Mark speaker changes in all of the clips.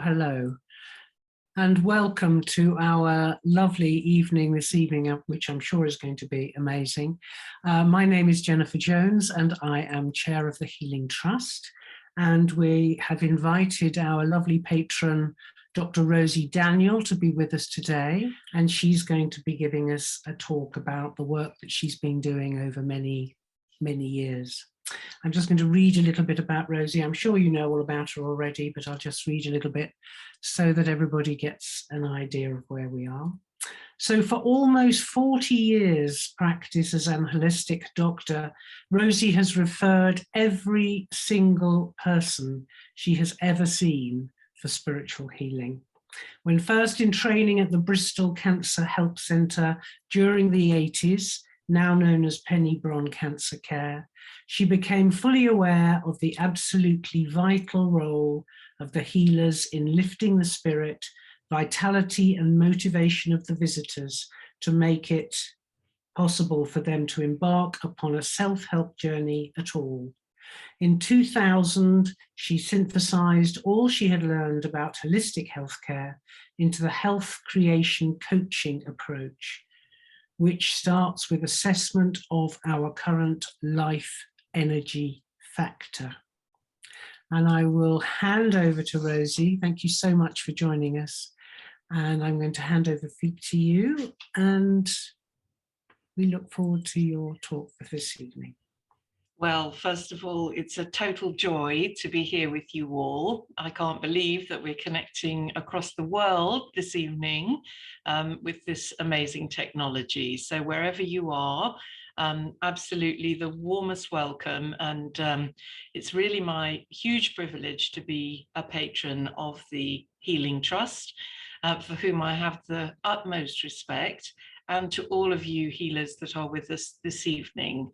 Speaker 1: hello, and welcome to our lovely evening this evening, which I'm sure is going to be amazing. My name is Jennifer Jones, and I am chair of the Healing Trust. And we have invited our lovely patron, Dr. Rosy Daniel, to be with us today. And she's going to be giving us a talk about the work that she's been doing over many, many years. I'm just going to read a little bit about Rosy. I'm sure you know all about her already, but I'll just read a little bit so that everybody gets an idea of where we are. So for almost 40 years practice as an holistic doctor, Rosy has referred every single person she has ever seen for spiritual healing. When first in training at the Bristol Cancer Help Centre during the 80s, now known as Penny Bron Cancer Care, she became fully aware of the absolutely vital role of the healers in lifting the spirit, vitality and motivation of the visitors to make it possible for them to embark upon a self-help journey at all. In 2000, she synthesized all she had learned about holistic healthcare into the health creation coaching approach, which starts with assessment of our current life energy factor. And I will hand over to Rosy. Thank you so much for joining us. And I'm going to hand over to you. And we look forward to your talk for this evening.
Speaker 2: Well, first of all, it's a total joy to be here with you all. I can't believe that we're connecting across the world this evening with this amazing technology. So wherever you are, absolutely the warmest welcome. And it's really my huge privilege to be a patron of the Healing Trust, for whom I have the utmost respect, and to all of you healers that are with us this evening.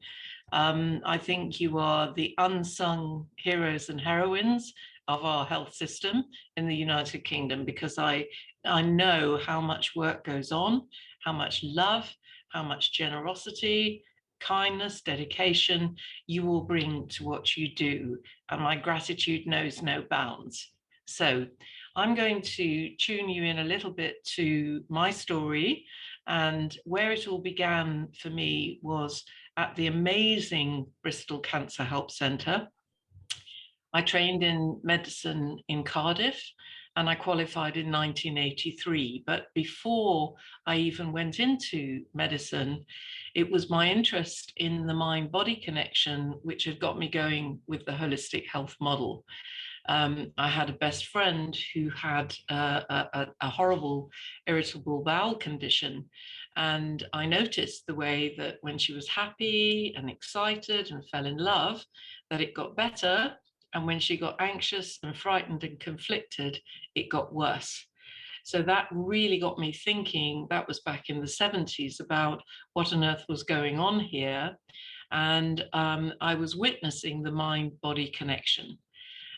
Speaker 2: I think you are the unsung heroes and heroines of our health system in the United Kingdom, because I know how much work goes on, how much love, how much generosity, kindness, dedication you will bring to what you do. And my gratitude knows no bounds. So I'm going to tune you in a little bit to my story, and where it all began for me was at the amazing Bristol Cancer Help Centre. I trained in medicine in Cardiff and I qualified in 1983. But before I even went into medicine, it was my interest in the mind-body connection which had got me going with the holistic health model. I had a best friend who had a horrible irritable bowel condition. And I noticed the way that when she was happy and excited and fell in love, that it got better. And when she got anxious and frightened and conflicted, it got worse. So that really got me thinking. That was back in the 70s, about what on earth was going on here. And I was witnessing the mind-body connection.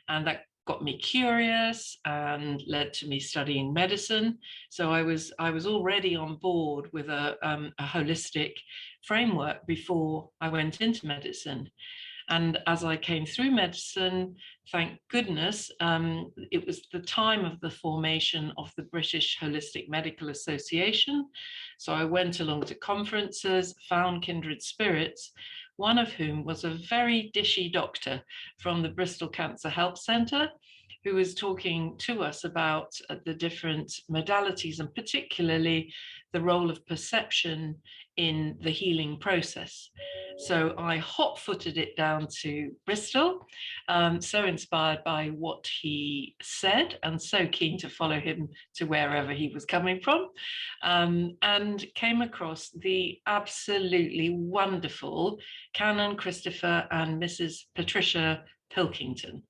Speaker 2: And that got me curious and led to me studying medicine. So I was already on board with a holistic framework before I went into medicine. And as I came through medicine, thank goodness, it was the time of the formation of the British Holistic Medical Association. So I went along to conferences, found kindred spirits, one of whom was a very dishy doctor from the Bristol Cancer Help Centre, who was talking to us about the different modalities and particularly the role of perception in the healing process. So I hot-footed it down to Bristol, so inspired by what he said and so keen to follow him to wherever he was coming from, and came across the absolutely wonderful Canon Christopher and Mrs. Patricia Pilkington,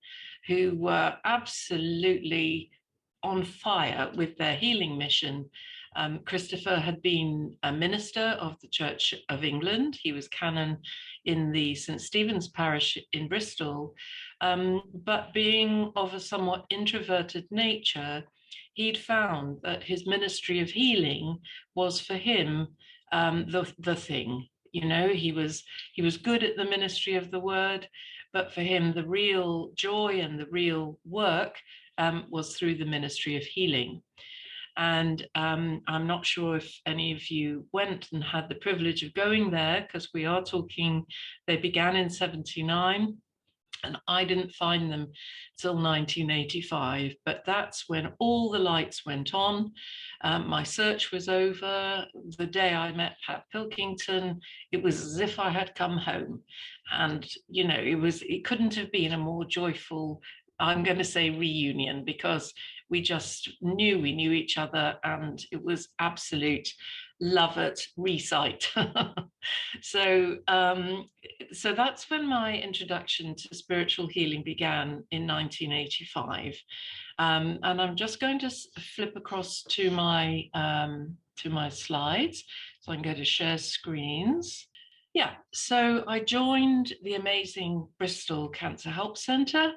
Speaker 2: who were absolutely on fire with their healing mission. Christopher had been a minister of the Church of England. He was canon in the St. Stephen's parish in Bristol, but being of a somewhat introverted nature, he'd found that his ministry of healing was for him the thing. You know, he was good at the ministry of the word, but for him, the real joy and the real work was through the Ministry of Healing. And I'm not sure if any of you went and had the privilege of going there, because we are talking, they began in 79. And I didn't find them till 1985, but that's when all the lights went on. My search was over. The day I met Pat Pilkington, it was as if I had come home. And, you know, it couldn't have been a more joyful, I'm going to say, reunion, because we just knew we knew each other, and it was absolute love at recite. So so that's when my introduction to spiritual healing began in 1985. And I'm just going to flip across to my slides. So I can go to share screens. Yeah, so I joined the amazing Bristol Cancer Help Centre,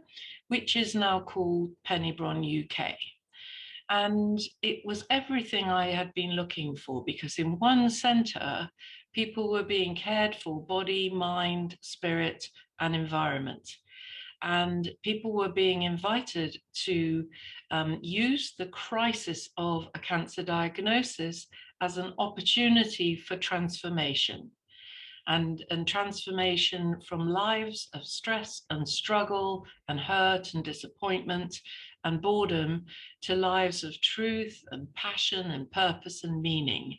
Speaker 2: which is now called Penny-Brohn UK. And it was everything I had been looking for, because in one centre, people were being cared for, body, mind, spirit, and environment. And people were being invited to use the crisis of a cancer diagnosis as an opportunity for transformation. And transformation from lives of stress and struggle and hurt and disappointment and boredom to lives of truth and passion and purpose and meaning.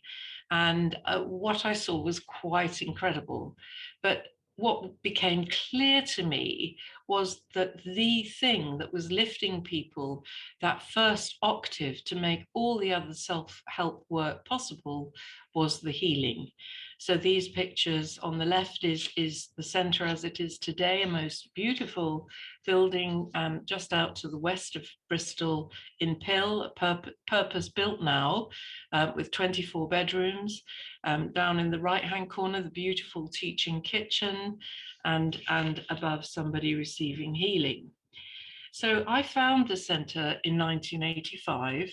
Speaker 2: And what I saw was quite incredible. But what became clear to me was that the thing that was lifting people, that first octave to make all the other self-help work possible, was the healing. So these pictures on the left is the centre as it is today, a most beautiful building just out to the west of Bristol in Pill, purpose built now with 24 bedrooms. Down in the right-hand corner, the beautiful teaching kitchen, and above somebody receiving healing. So I found the centre in 1985,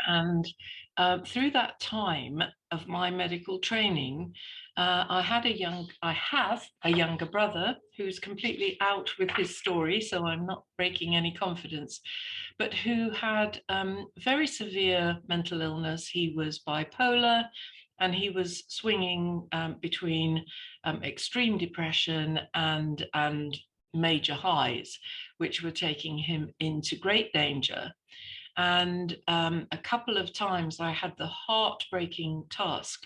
Speaker 2: and through that time of my medical training, I have a younger brother who's completely out with his story, so I'm not breaking any confidence, but who had very severe mental illness. He was bipolar, and he was swinging between extreme depression and major highs, which were taking him into great danger. And a couple of times I had the heartbreaking task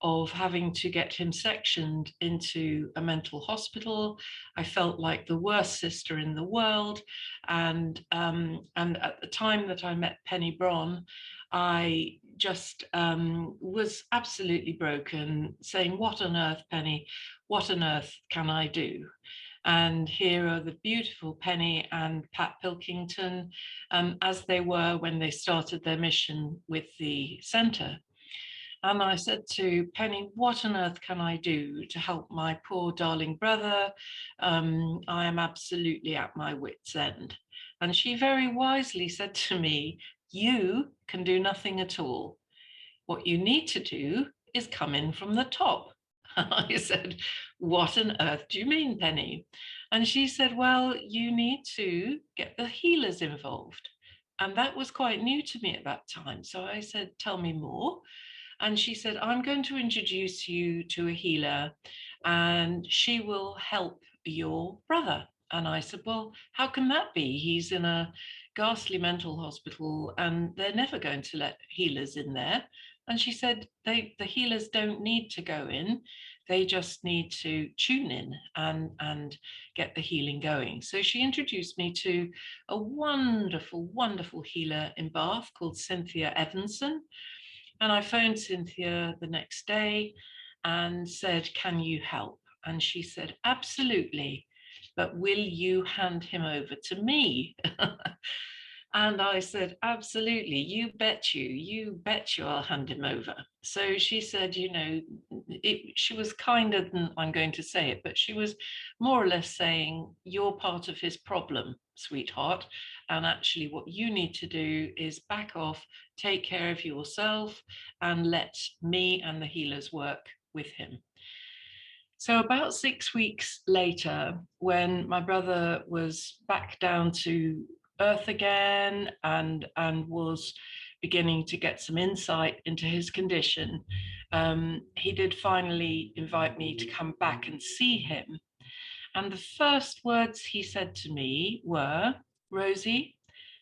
Speaker 2: of having to get him sectioned into a mental hospital. I felt like the worst sister in the world. And at the time that I met Penny-Brohn, I just was absolutely broken, saying, what on earth, Penny, what on earth can I do? And here are the beautiful Penny and Pat Pilkington, as they were when they started their mission with the centre. And I said to Penny, what on earth can I do to help my poor darling brother? I am absolutely at my wit's end. And she very wisely said to me, you can do nothing at all. What you need to do is come in from the top. I said, what on earth do you mean, Penny? And she said, well, you need to get the healers involved. And that was quite new to me at that time. So I said, tell me more. And she said, I'm going to introduce you to a healer, and she will help your brother. And I said, well, how can that be? He's in a ghastly mental hospital, and they're never going to let healers in there. And she said, the healers don't need to go in. They just need to tune in and get the healing going. So she introduced me to a wonderful, wonderful healer in Bath called Cynthia Evanson. And I phoned Cynthia the next day and said, can you help? And she said, absolutely, but will you hand him over to me? And I said, absolutely, you bet I'll hand him over. So she said, you know, she was kinder than I'm going to say it, but she was more or less saying, you're part of his problem, sweetheart. And actually what you need to do is back off, take care of yourself, and let me and the healers work with him. So about 6 weeks later, when my brother was back down to earth again, and was beginning to get some insight into his condition, he did finally invite me to come back and see him. And the first words he said to me were, "Rosie,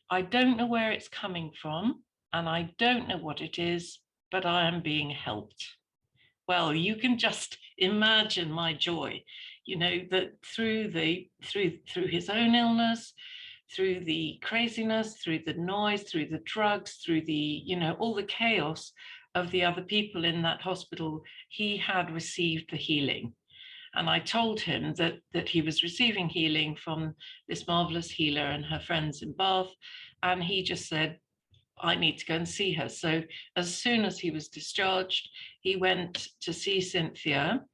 Speaker 2: I don't know where it's coming from, and I don't know what it is, but I am being helped." Well, you can just imagine my joy, that through his own illness, through the craziness, through the noise, through the drugs, through the, all the chaos of the other people in that hospital, he had received the healing. And I told him that he was receiving healing from this marvelous healer and her friends in Bath. And he just said, "I need to go and see her." So as soon as he was discharged, he went to see Cynthia,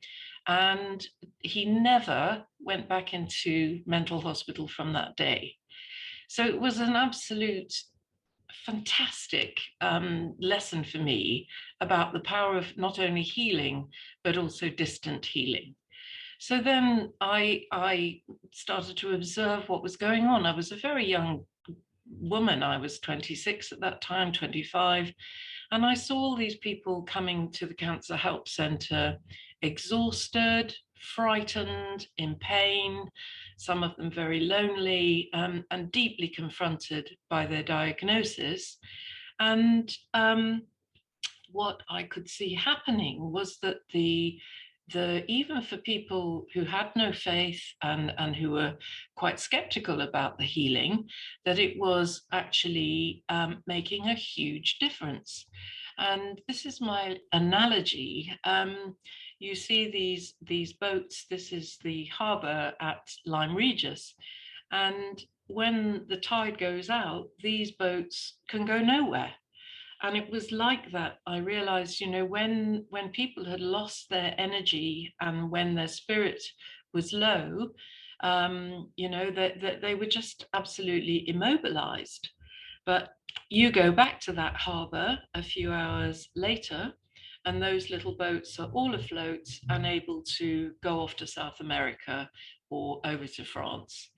Speaker 2: and he never went back into mental hospital from that day. So it was an absolute fantastic lesson for me about the power of not only healing, but also distant healing. So then I started to observe what was going on. I was a very young woman. I was 26 at that time, 25. And I saw all these people coming to the Cancer Help Centre exhausted, frightened, in pain, some of them very lonely, and deeply confronted by their diagnosis. And what I could see happening was that even for people who had no faith, and who were quite skeptical about the healing, that it was actually making a huge difference. And this is my analogy. You see these boats. This is the harbour at Lyme Regis, and when the tide goes out, these boats can go nowhere. And it was like that. I realized, when people had lost their energy and when their spirit was low, that they were just absolutely immobilized. But you go back to that harbor a few hours later, and those little boats are all afloat and able to go off to South America or over to France.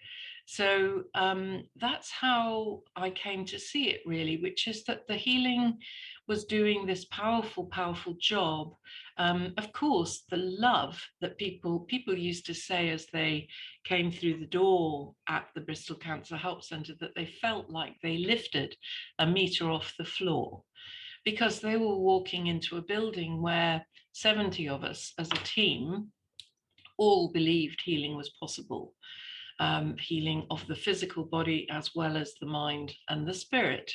Speaker 2: So that's how I came to see it, really, which is that the healing was doing this powerful, powerful job. Of course, the love that people used to say as they came through the door at the Bristol Cancer Help Centre, that they felt like they lifted a metre off the floor, because they were walking into a building where 70 of us as a team all believed healing was possible. Healing of the physical body as well as the mind and the spirit.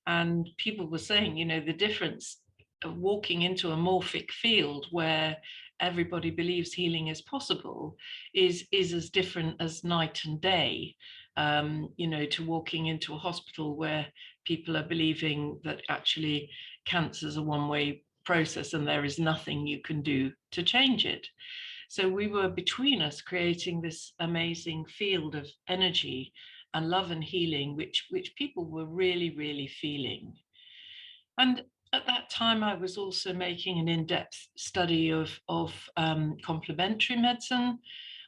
Speaker 2: And people were saying, the difference of walking into a morphic field where everybody believes healing is possible is as different as night and day, to walking into a hospital where people are believing that actually cancer is a one-way process and there is nothing you can do to change it. So we were between us creating this amazing field of energy and love and healing, which people were really, really feeling. And at that time, I was also making an in-depth study of complementary medicine.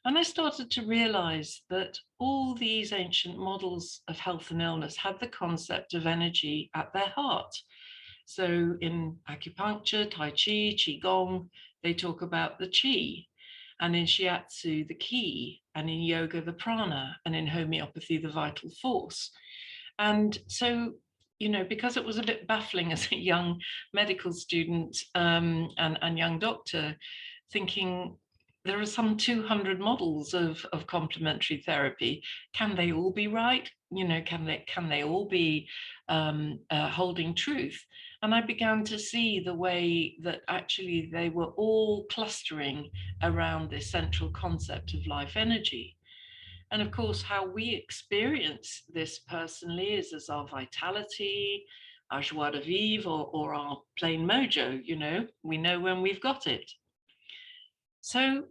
Speaker 2: And I started to realize that all these ancient models of health and illness had the concept of energy at their heart. So in acupuncture, Tai Chi, Qigong, they talk about the Qi. And in shiatsu, the ki, and in yoga, the prana, and in homeopathy, the vital force. And so, because it was a bit baffling as a young medical student, and young doctor, thinking there are some 200 models of complementary therapy. Can they all be right? Can they all be holding truth? And I began to see the way that actually they were all clustering around this central concept of life energy. And of course, how we experience this personally is as our vitality, our joie de vivre, or our plain mojo. We know when we've got it. So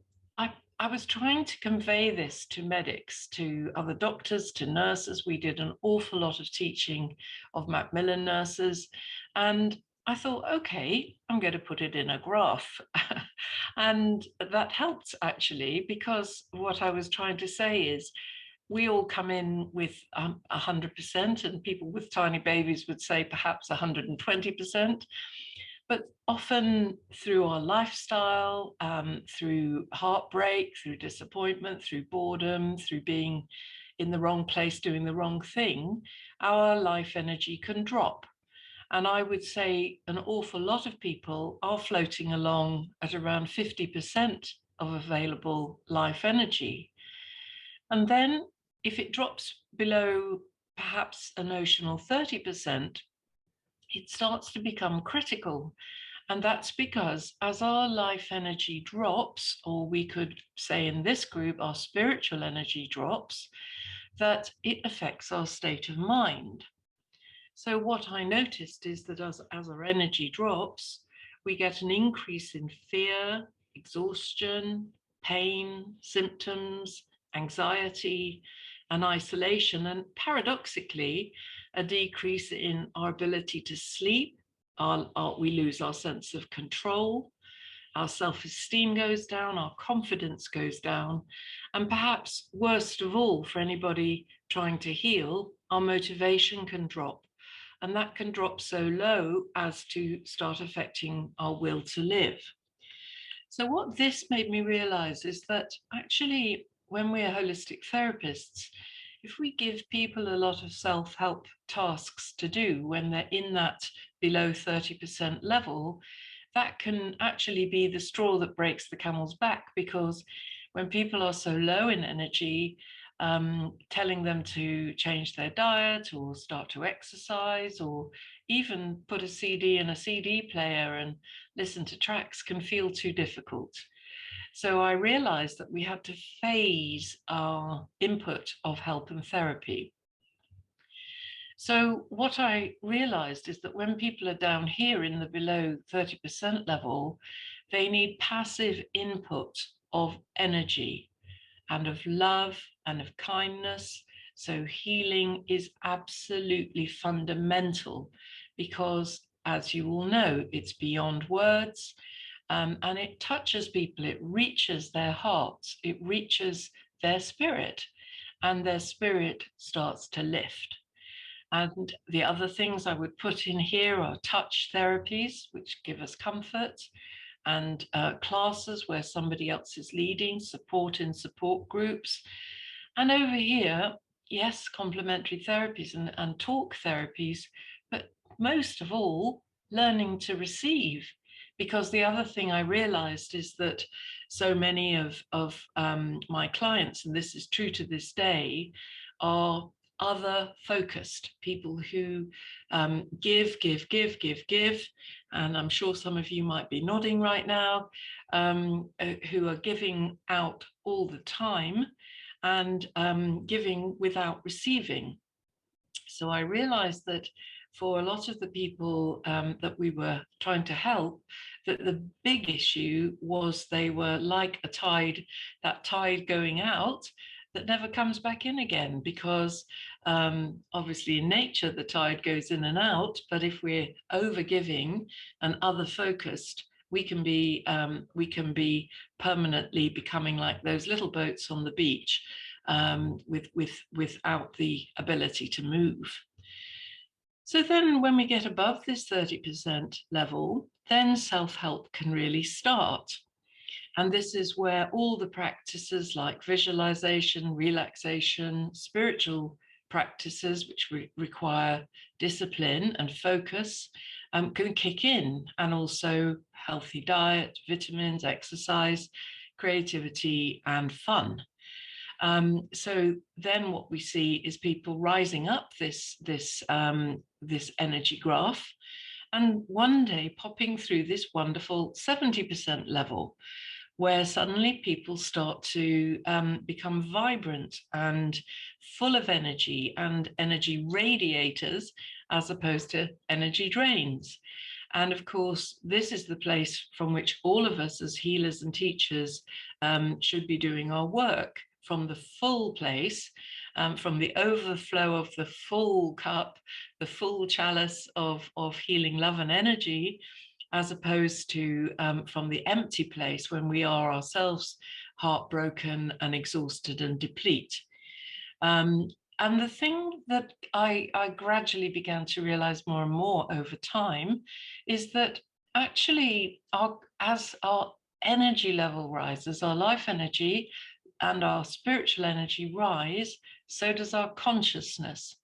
Speaker 2: I was trying to convey this to medics, to other doctors, to nurses. We did an awful lot of teaching of Macmillan nurses. And I thought, okay, I'm going to put it in a graph. And that helped, actually, because what I was trying to say is we all come in with 100%, and people with tiny babies would say perhaps 120%. But often through our lifestyle, through heartbreak, through disappointment, through boredom, through being in the wrong place, doing the wrong thing, our life energy can drop. And I would say an awful lot of people are floating along at around 50% of available life energy. And then if it drops below perhaps a notional 30%, it starts to become critical. And that's because as our life energy drops, or we could say in this group, our spiritual energy drops, that it affects our state of mind. So what I noticed is that as our energy drops, we get an increase in fear, exhaustion, pain, symptoms, anxiety, and isolation, and paradoxically, a decrease in our ability to sleep. We lose our sense of control, our self-esteem goes down, our confidence goes down, and perhaps worst of all for anybody trying to heal, our motivation can drop. And that can drop so low as to start affecting our will to live. So what this made me realize is that actually, when we're holistic therapists, if we give people a lot of self-help tasks to do when they're in that below 30% level, that can actually be the straw that breaks the camel's back, because when people are so low in energy, telling them to change their diet or start to exercise or even put a CD in a CD player and listen to tracks can feel too difficult. So I realized that we had to phase our input of help and therapy. So what I realized is that when people are down here in the below 30% level, they need passive input of energy and of love and of kindness. So healing is absolutely fundamental because, as you all know, it's beyond words, and it touches people, it reaches their hearts, it reaches their spirit, and their spirit starts to lift. And the other things I would put in here are touch therapies, which give us comfort, and classes where somebody else is leading, support in support groups. And over here, yes, complementary therapies and talk therapies, but most of all, learning to receive. Because the other thing I realized is that so many of my clients, and this is true to this day, are other focused people who give, and I'm sure some of you might be nodding right now, who are giving out all the time and giving without receiving. So I realized that for a lot of the people that we were trying to help, that the big issue was they were like a tide, that tide going out that never comes back in again, because obviously in nature the tide goes in and out, but if we're over giving and other focused, we can be permanently becoming like those little boats on the beach, without the ability to move. So then when we get above this 30% level, then self-help can really start. And this is where all the practices like visualization, relaxation, spiritual practices, which require discipline and focus, can kick in, and also healthy diet, vitamins, exercise, creativity, and fun. So then what we see is people rising up this energy graph, and one day popping through this wonderful 70% level, where suddenly people start to become vibrant and full of energy, and energy radiators as opposed to energy drains. And of course, this is the place from which all of us as healers and teachers should be doing our work, from the full place, from the overflow of the full cup, the full chalice of healing love and energy, as opposed to from the empty place when we are ourselves heartbroken and exhausted and deplete. And the thing that I gradually began to realize more and more over time is that actually as our energy level rises, our life energy and our spiritual energy rise, so does our consciousness.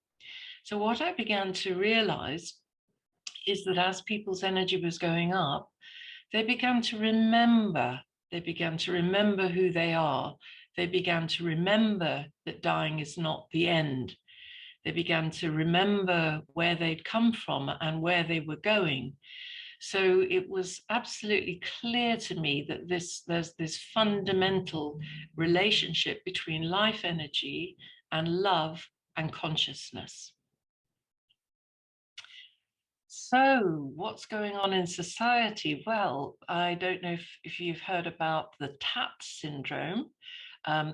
Speaker 2: So what I began to realize is that as people's energy was going up, they began to remember. They began to remember who they are. They began to remember that dying is not the end. They began to remember where they'd come from and where they were going. So it was absolutely clear to me that there's this fundamental relationship between life energy and love and consciousness. So what's going on in society? Well, I don't know if you've heard about the TAP syndrome,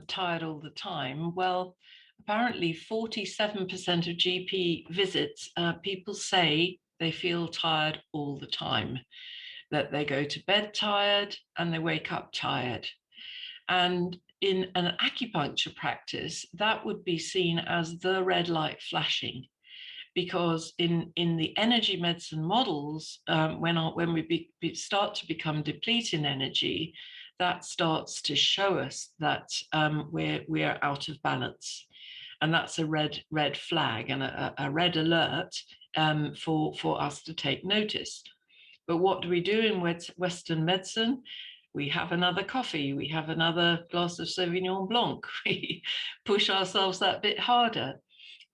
Speaker 2: tired all the time. Well, apparently 47% of GP visits, people say they feel tired all the time, that they go to bed tired and they wake up tired. And in an acupuncture practice, that would be seen as the red light flashing, because in the energy medicine models, when we start to become depleted in energy, that starts to show us that we're out of balance, and that's a red flag and a red alert for us to take notice. But what do we do in Western medicine? We have another coffee, we have another glass of Sauvignon Blanc, we push ourselves that bit harder.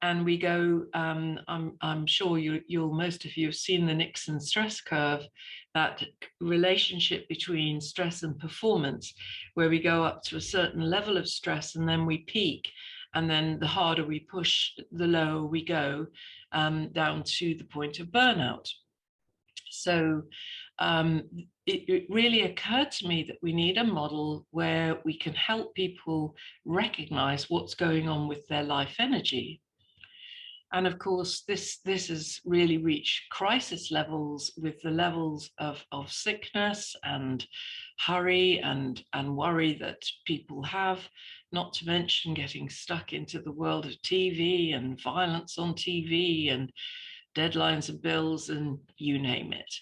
Speaker 2: And we go, I'm sure you'll most of you have seen the Nixon stress curve, that relationship between stress and performance, where we go up to a certain level of stress and then we peak. And then the harder we push, the lower we go, down to the point of burnout. So it really occurred to me that we need a model where we can help people recognize what's going on with their life energy. And of course, this has really reached crisis levels, with the levels of sickness and hurry and worry that people have, not to mention getting stuck into the world of TV and violence on TV and deadlines of bills and you name it.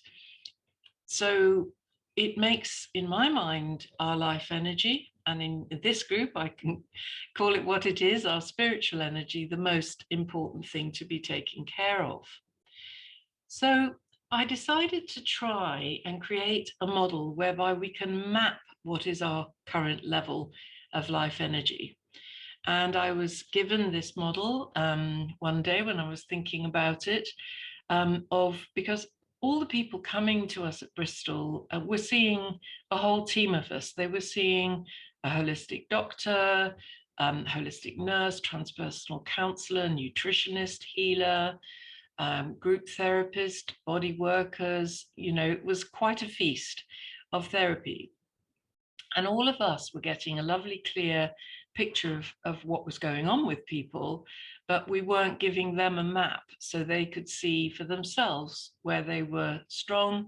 Speaker 2: So it makes, in my mind, our life energy, and in this group, I can call it what it is, our spiritual energy, the most important thing to be taken care of. So I decided to try and create a model whereby we can map what is our current level of life energy. And I was given this model one day when I was thinking about it, because all the people coming to us at Bristol were seeing a whole team of us. They were seeing a holistic doctor, holistic nurse, transpersonal counselor, nutritionist, healer, group therapist, body workers. You know, it was quite a feast of therapy. And all of us were getting a lovely, clear picture of what was going on with people, but we weren't giving them a map so they could see for themselves where they were strong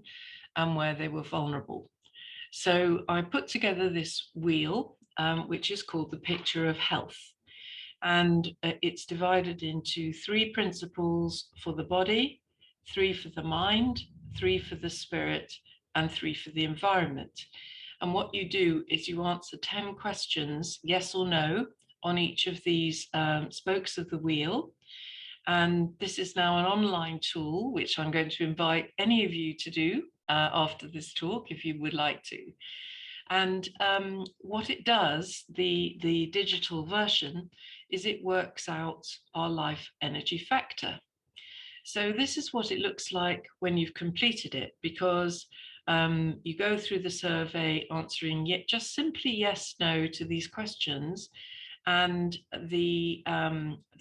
Speaker 2: and where they were vulnerable. So I put together this wheel, which is called the picture of health. And it's divided into 3 principles for the body, 3 for the mind, 3 for the spirit, and 3 for the environment. And what you do is you answer 10 questions, yes or no, on each of these spokes of the wheel. And this is now an online tool, which I'm going to invite any of you to do after this talk, if you would like to. And what it does, the digital version, is it works out our life energy factor. So this is what it looks like when you've completed it, because you go through the survey answering just simply yes, no to these questions, and the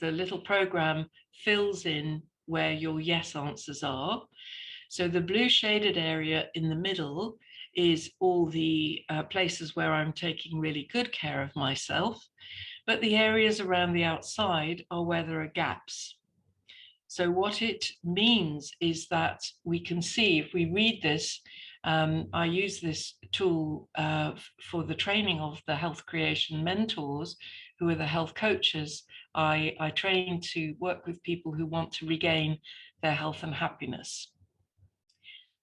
Speaker 2: little program fills in where your yes answers are. So the blue shaded area in the middle is all the places where I'm taking really good care of myself, but the areas around the outside are where there are gaps. So what it means is that we can see, if we read this, I use this tool for the training of the health creation mentors, who are the health coaches. I train to work with people who want to regain their health and happiness.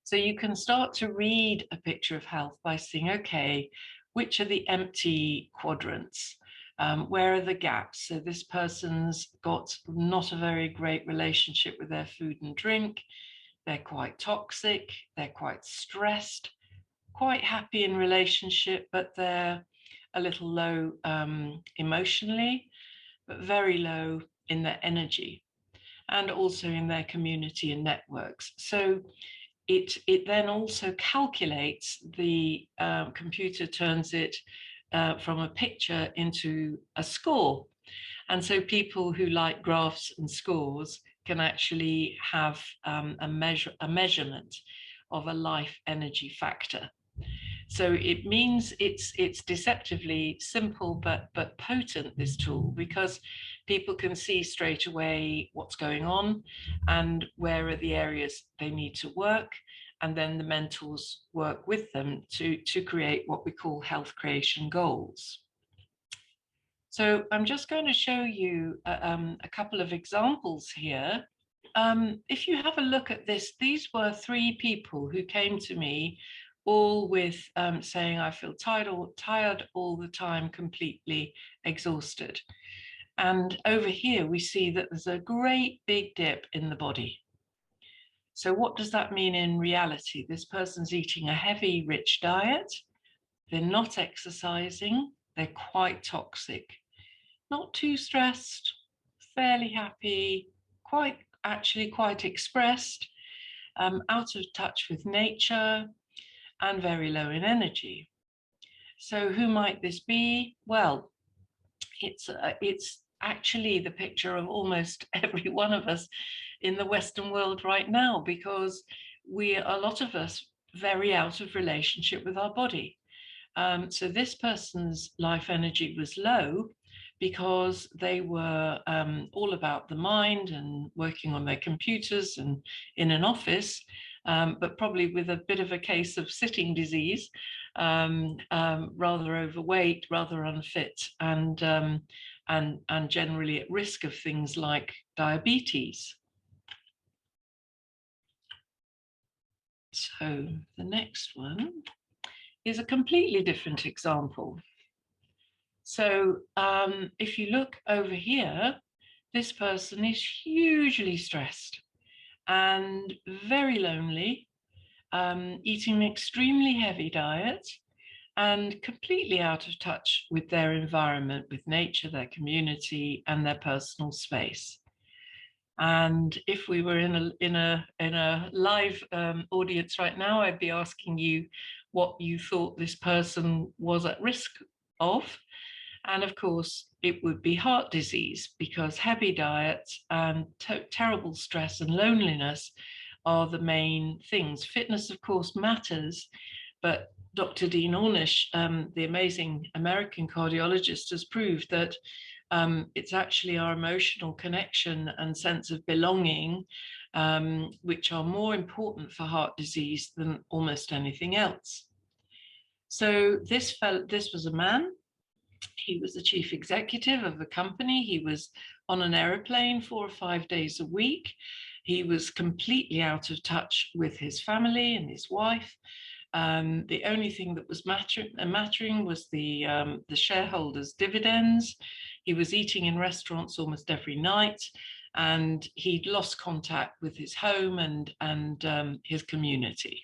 Speaker 2: So you can start to read a picture of health by seeing, okay, which are the empty quadrants? Where are the gaps? So this person's got not a very great relationship with their food and drink. They're quite toxic. They're quite stressed, quite happy in relationship, but they're a little low emotionally, but very low in their energy and also in their community and networks. So it then also calculates, the computer turns it from a picture into a score. And so people who like graphs and scores can actually have a measurement of a life energy factor. So it means it's deceptively simple but potent, this tool, because people can see straight away what's going on and where are the areas they need to work, and then the mentors work with them to create what we call health creation goals. So I'm just going to show you a couple of examples here. If you have a look at this, these were 3 people who came to me, all with saying, I feel tired all the time, completely exhausted. And over here, we see that there's a great big dip in the body. So what does that mean in reality? This person's eating a heavy, rich diet. They're not exercising. They're quite toxic. Not too stressed, fairly happy, actually quite expressed, out of touch with nature, and very low in energy. So who might this be? Well, it's actually the picture of almost every one of us in the Western world right now, because a lot of us, very out of relationship with our body. So this person's life energy was low because they were all about the mind and working on their computers and in an office, but probably with a bit of a case of sitting disease, rather overweight, rather unfit, and generally at risk of things like diabetes. So the next one is a completely different example. So if you look over here, this person is hugely stressed and very lonely, eating an extremely heavy diet and completely out of touch with their environment, with nature, their community, and their personal space. And if we were in a live audience right now, I'd be asking you what you thought this person was at risk of. And of course, it would be heart disease, because heavy diet and terrible stress and loneliness are the main things. Fitness, of course, matters, but Dr. Dean Ornish, the amazing American cardiologist, has proved that it's actually our emotional connection and sense of belonging, which are more important for heart disease than almost anything else. So this was a man. He was the chief executive of a company. He was on an aeroplane 4 or 5 days a week. He was completely out of touch with his family and his wife. The only thing that was mattering was the shareholders' dividends. He was eating in restaurants almost every night, and he'd lost contact with his home and his community.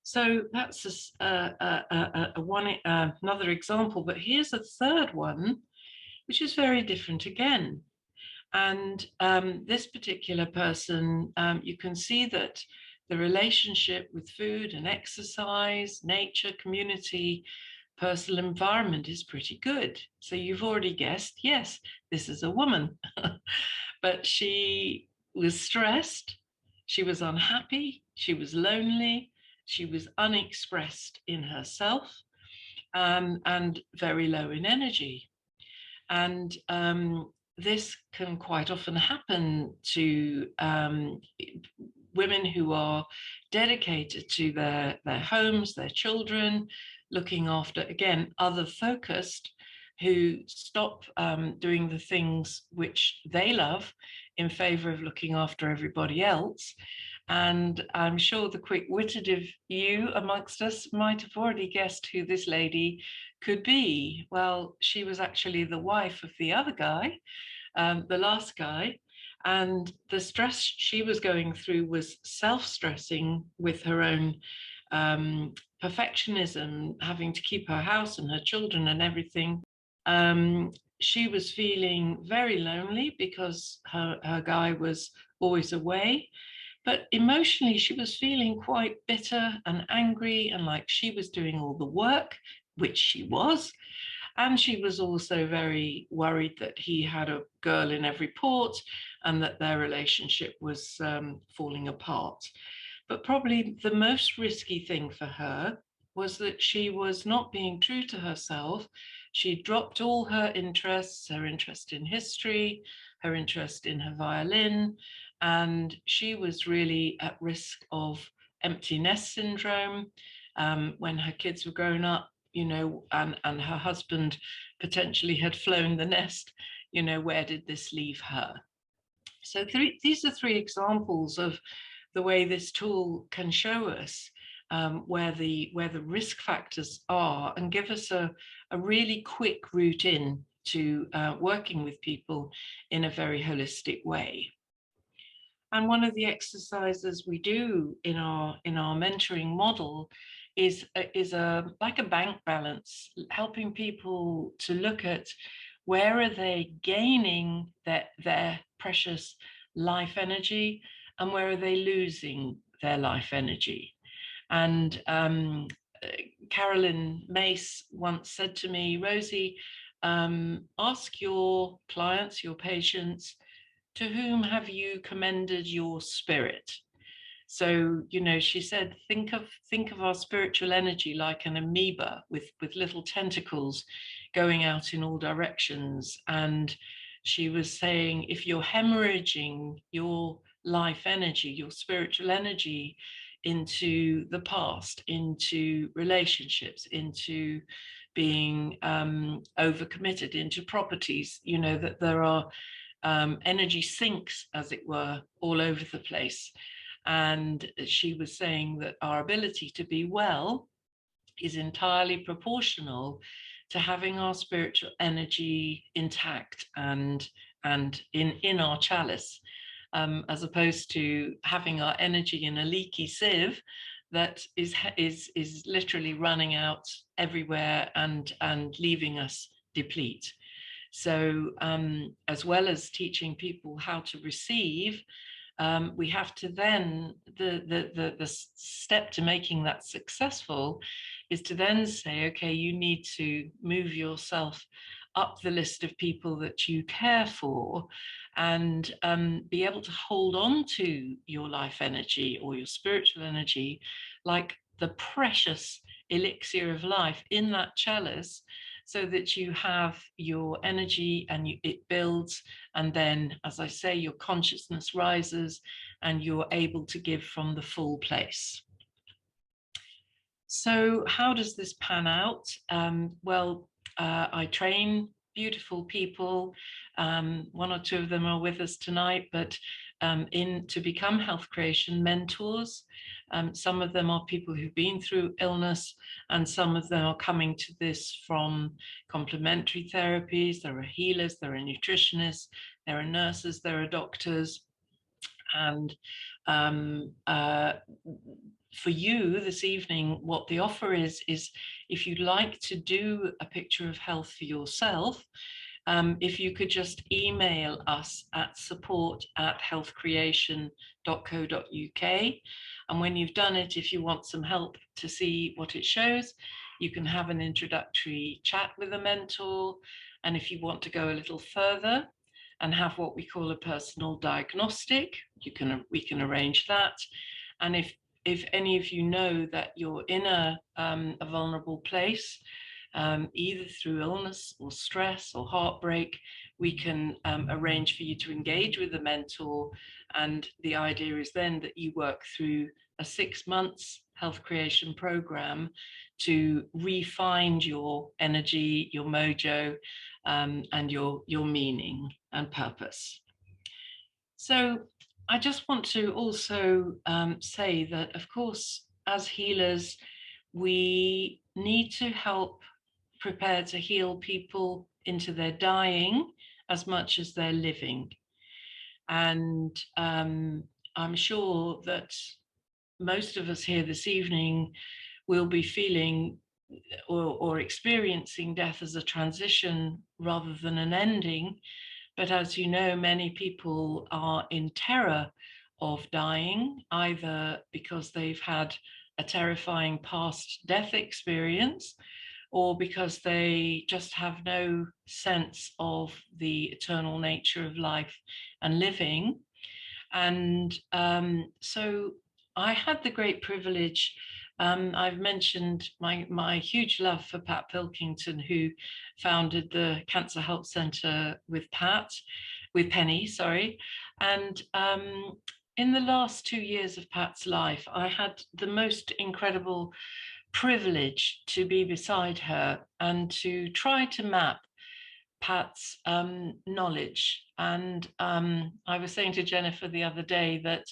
Speaker 2: So that's another example, but here's a third one, which is very different again. And this particular person, you can see that the relationship with food and exercise, nature, community, personal environment is pretty good. So you've already guessed, yes, this is a woman. But she was stressed, she was unhappy, she was lonely, she was unexpressed in herself, and very low in energy. And this can quite often happen to women who are dedicated to their homes, their children, looking after, again, other focused, who stop doing the things which they love in favor of looking after everybody else. And I'm sure the quick-witted of you amongst us might have already guessed who this lady could be. Well, she was actually the wife of the other guy, the last guy, and the stress she was going through was self-stressing with her own perfectionism, having to keep her house and her children and everything. She was feeling very lonely because her guy was always away. But emotionally, she was feeling quite bitter and angry and like she was doing all the work, which she was. And she was also very worried that he had a girl in every port and that their relationship was falling apart. But probably the most risky thing for her was that she was not being true to herself. She dropped all her interests, her interest in history, her interest in her violin, and she was really at risk of empty nest syndrome. When her kids were grown up, you know, and her husband potentially had flown the nest, you know, where did this leave her? So these are three examples of the way this tool can show us where the risk factors are and give us a really quick route in to working with people in a very holistic way. And one of the exercises we do in our mentoring model is like a bank balance, helping people to look at where are they gaining their precious life energy and where are they losing their life energy. And Carolyn Mace once said to me, Rosie, ask your clients, your patients, to whom have you commended your spirit? So, you know, she said, think of our spiritual energy like an amoeba with little tentacles going out in all directions. And she was saying, if you're hemorrhaging your life energy, your spiritual energy into the past, into relationships, into being overcommitted, into properties, you know, that there are energy sinks, as it were, all over the place. And she was saying that our ability to be well is entirely proportional to having our spiritual energy intact and in our chalice, as opposed to having our energy in a leaky sieve that is literally running out everywhere and leaving us deplete. So as well as teaching people how to receive, we have to then, the step to making that successful is to then say, okay, you need to move yourself up the list of people that you care for and be able to hold on to your life energy or your spiritual energy like the precious elixir of life in that chalice, so that you have your energy and it builds. And then, as I say, your consciousness rises and you're able to give from the full place. So how does this pan out? I train beautiful people. One or two of them are with us tonight, but to become health creation mentors. Some of them are people who've been through illness, and some of them are coming to this from complementary therapies. There are healers, there are nutritionists, there are nurses, there are doctors. And for you this evening, what the offer is if you'd like to do a picture of health for yourself, if you could just email us at support@healthcreation.co.uk. And when you've done it, if you want some help to see what it shows, you can have an introductory chat with a mentor. And if you want to go a little further and have what we call a personal diagnostic, we can arrange that. And if any of you know that you're in a vulnerable place, either through illness or stress or heartbreak, we can arrange for you to engage with a mentor. And the idea is then that you work through a 6 months health creation program to refine your energy, your mojo, and your meaning and purpose. So I just want to also say that, of course, as healers, we need to help prepare to heal people into their dying as much as they're living. And I'm sure that most of us here this evening will be feeling or experiencing death as a transition rather than an ending. But as you know, many people are in terror of dying, either because they've had a terrifying past death experience, or because they just have no sense of the eternal nature of life and living. And so I had the great privilege. I've mentioned my huge love for Pat Pilkington, who founded the Cancer Help Centre with Penny, sorry. And in the last 2 years of Pat's life, I had the most incredible privilege to be beside her and to try to map Pat's knowledge. And I was saying to Jennifer the other day that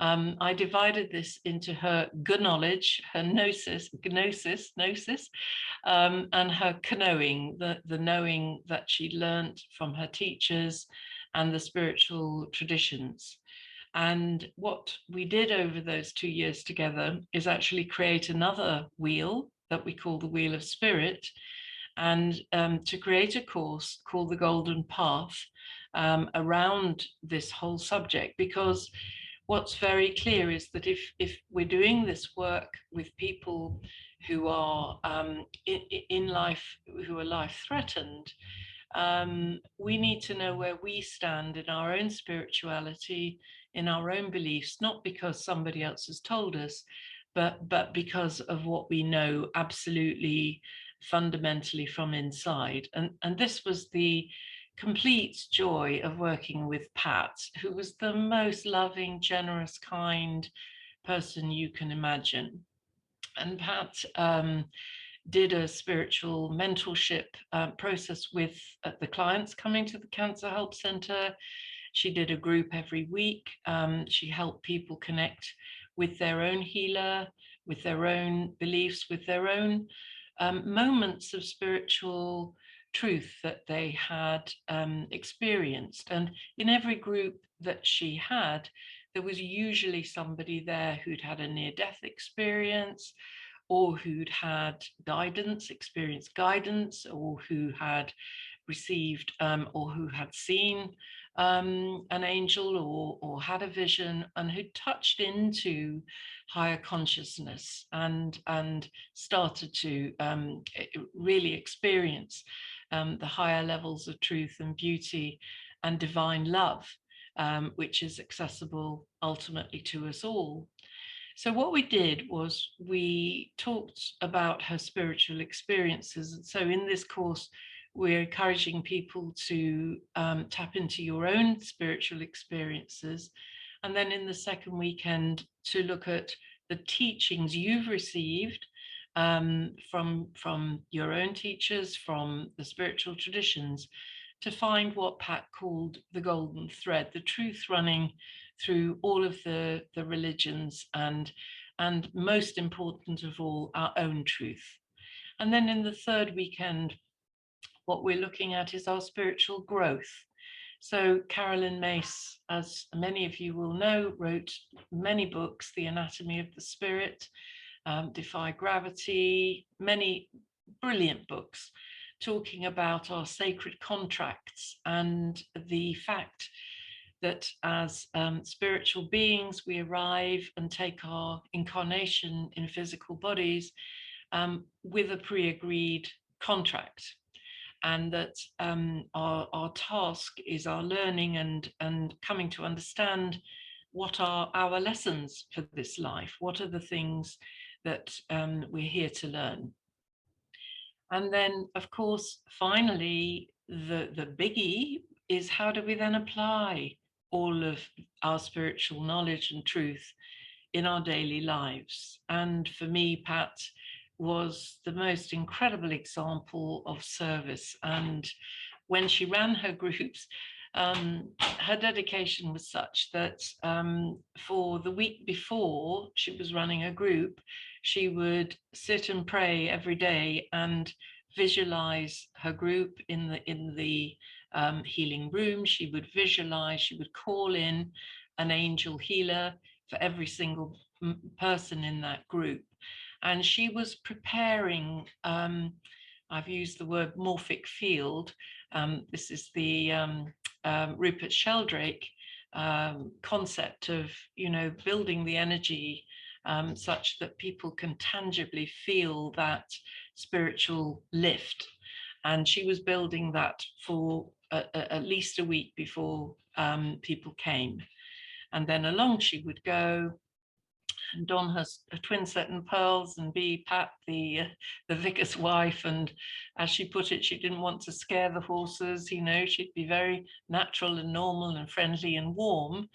Speaker 2: I divided this into her knowledge, her gnosis, and her knowing, the knowing that she learned from her teachers and the spiritual traditions. And what we did over those 2 years together is actually create another wheel that we call the Wheel of Spirit, and to create a course called the Golden Path around this whole subject. Because what's very clear is that if we're doing this work with people who are in life, who are life threatened, we need to know where we stand in our own spirituality, in our own beliefs, not because somebody else has told us, but because of what we know absolutely fundamentally from inside. And this was the complete joy of working with Pat, who was the most loving, generous, kind person you can imagine. And Pat did a spiritual mentorship process with the clients coming to the Cancer Help Centre. She did a group every week. She helped people connect with their own healer, with their own beliefs, with their own moments of spiritual truth that they had experienced. And in every group that she had, there was usually somebody there who'd had a near-death experience, or who'd had experienced guidance, or who had received or who had seen an angel or had a vision, and who touched into higher consciousness and started to really experience the higher levels of truth and beauty and divine love, which is accessible ultimately to us all. So what we did was we talked about her spiritual experiences. And so in this course, we're encouraging people to tap into your own spiritual experiences. And then in the second weekend, to look at the teachings you've received from your own teachers, from the spiritual traditions, to find what Pat called the golden thread, the truth running through all of the religions, and most important of all, our own truth. And then in the third weekend, what we're looking at is our spiritual growth. So Carolyn Mace, as many of you will know, wrote many books: The Anatomy of the Spirit, Defy Gravity, many brilliant books talking about our sacred contracts and the fact that as spiritual beings, we arrive and take our incarnation in physical bodies with a pre-agreed contract. And that our task is our learning and coming to understand what are our lessons for this life, what are the things that we're here to learn. And then, of course, finally, the biggie is, how do we then apply all of our spiritual knowledge and truth in our daily lives? And for me, Pat was the most incredible example of service. And when she ran her groups, her dedication was such that for the week before she was running a group, she would sit and pray every day and visualize her group in the healing room. She would visualize, she would call in an angel healer for every single person in that group. And she was preparing, I've used the word morphic field. This is the Rupert Sheldrake concept of, building the energy such that people can tangibly feel that spiritual lift. And she was building that for at least a week before people came. And then along she would go and don her twin set and pearls and be Pat, the vicar's wife. And as she put it, she didn't want to scare the horses, she'd be very natural and normal and friendly and warm.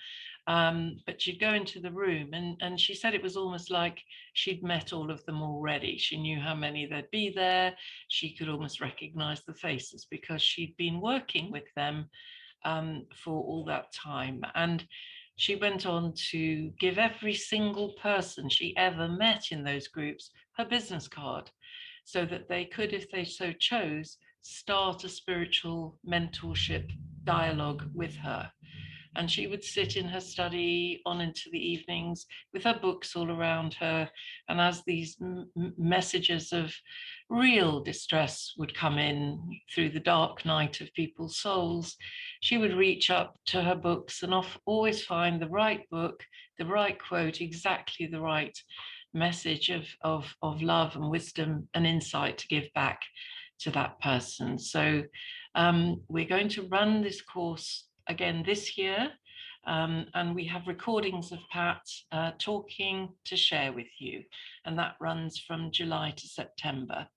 Speaker 2: But she'd go into the room and she said it was almost like she'd met all of them already. She knew how many there'd be there. She could almost recognize the faces because she'd been working with them for all that time. And she went on to give every single person she ever met in those groups her business card, so that they could, if they so chose, start a spiritual mentorship dialogue with her. And she would sit in her study on into the evenings with her books all around her. And as these messages of real distress would come in through the dark night of people's souls, she would reach up to her books and always find the right book, the right quote, exactly the right message of love and wisdom and insight to give back to that person. So we're going to run this course again this year, and we have recordings of Pat talking to share with you, and that runs from July to September.